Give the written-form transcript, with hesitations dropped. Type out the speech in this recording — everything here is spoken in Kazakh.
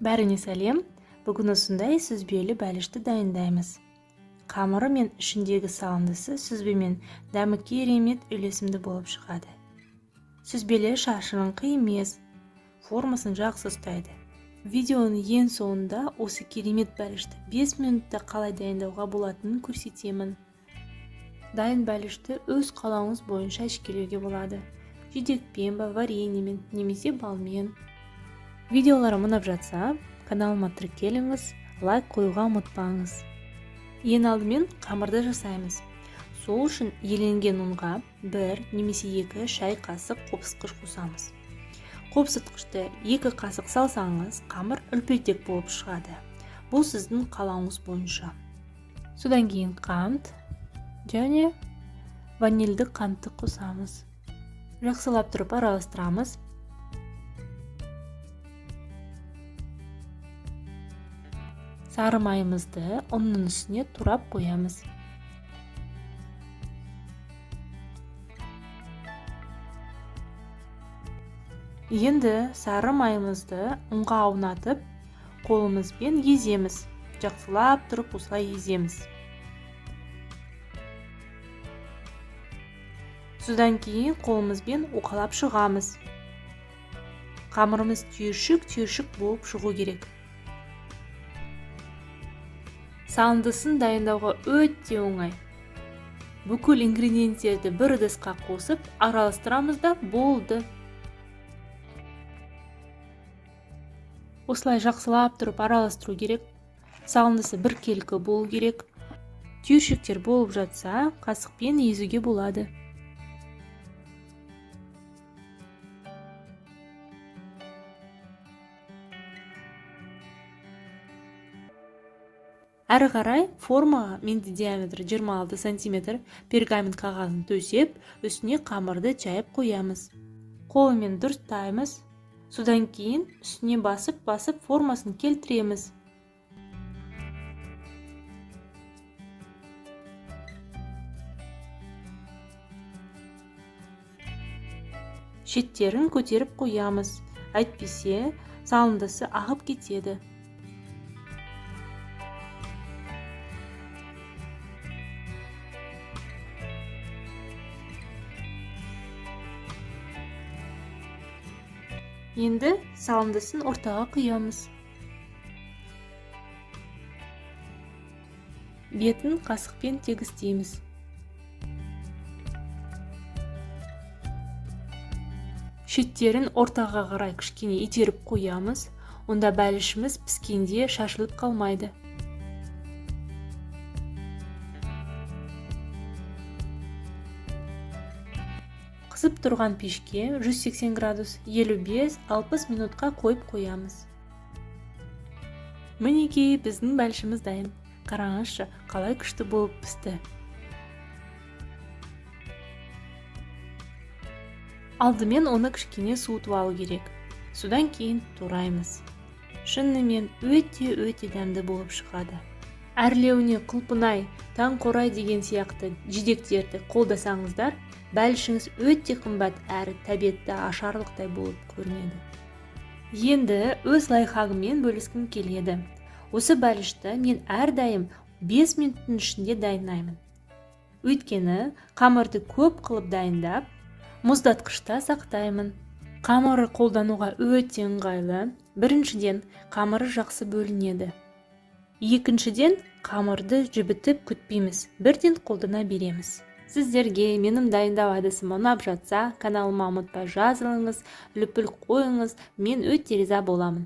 Бәріне сәлем. Бүгін осындай сүзбелі бәлішті дайындаймыз. Қамыры мен ішіндегі салындысы сүзбемен дәмі керемет үйлесімді болып шығады. Сүзбелі шаршырыңқы емес, формасын жақсы ұстайды. Видеоның ең соңында осы керемет бәлішті 5 минутта қалай дайындауға болатынын көрсетемін. Дайын бәлішті өз қалауыңыз бойынша әшкелеуге болады. Жидекпен ба, вареньемен немесе балмен. Видеоларым ұнап жатса, каналыма тіркеліңіз, лайк қоюға ұмытпаңыз. Ең алдымен қамырды жасаймыз. Сол үшін еленген ұнға 1 немесе 2 шай қасық қопсытқыш қосамыз. Қопсытқышты 2 қасық салсаңыз, қамыр үлпілтек болып шығады. Бұл сіздің қалауыңыз бойынша. Содан кейін қант және ванильді қантты қосамыз. Жақсылап тұрып араластырамыз. Сары майымызды ұнның үстіне турап қоямыз. Енді сары майымызды ұнға аунатып, қолымызбен еземіз. Жақсылап тұрып осылай еземіз. Содан кейін қолымызбен уқалап шығамыз. Қамырымыз түйіршік болып шығу керек. Салындысын дайындауға өте оңай. Бүкіл ингредиенттерді бір ыдысқа қосып, араластырамыз да болды. Осылай жақсылап тұрып араластыру керек. Салындысы біркелкі болу керек. Түйіршіктер болып жатса, қасықпен езуге болады. Әрі қарай формаға менде диаметрі 26 см пергамент қағазын төсеп, үстіне қамырды жайып қоямыз. Қолымен дұрыстаймыз. Содан кейін үстіне басып формасын келтіреміз. Шеттерін көтеріп қоямыз. Әйтпесе, салындысы ағып кетеді. Енді салындысын ортаға құямыз. Бетін қасықпен тегістейміз. Шеттерін ортаға қарай кішкене итеріп қоямыз. Онда бәлішіміз піскенде шашылып қалмайды. Қысып тұрған пешке 180 градус 55-60 минутқа қойып қоямыз. Мінекей біздің бәлішіміз дайын. Қараңызшы, қалай күшті болып пісті. Алдымен оны кішкене суытып алу керек. Содан кейін тураймыз. Шынымен өте дәмді болып шығады. Әрлеуіне құлпынай, таңқурай деген сияқты жидектерді қолдасаңыздар, бәлішіңіз өте қымбат әрі тәбетті ашарлықтай болып көрінеді. Енді өз лайфхагыммен бөліскім келеді. Осы бәлішті мен әрдайым 5 минуттың ішінде дайындаймын. Өйткені қамырды көп қылып дайындап, мұздатқышта сақтаймын. Қамыры қолдануға өте ыңғайлы. Біріншіден, қамыры жақсы бөлінеді. Екіншіден, қамырды жібітіп күтпейміз, бірден қолдана береміз. Сіздерге менің дайындау әдісім ұнап жатса, каналыма ұмытпай жазылыңыз, лүпіл қойыңыз, мен өте риза боламын.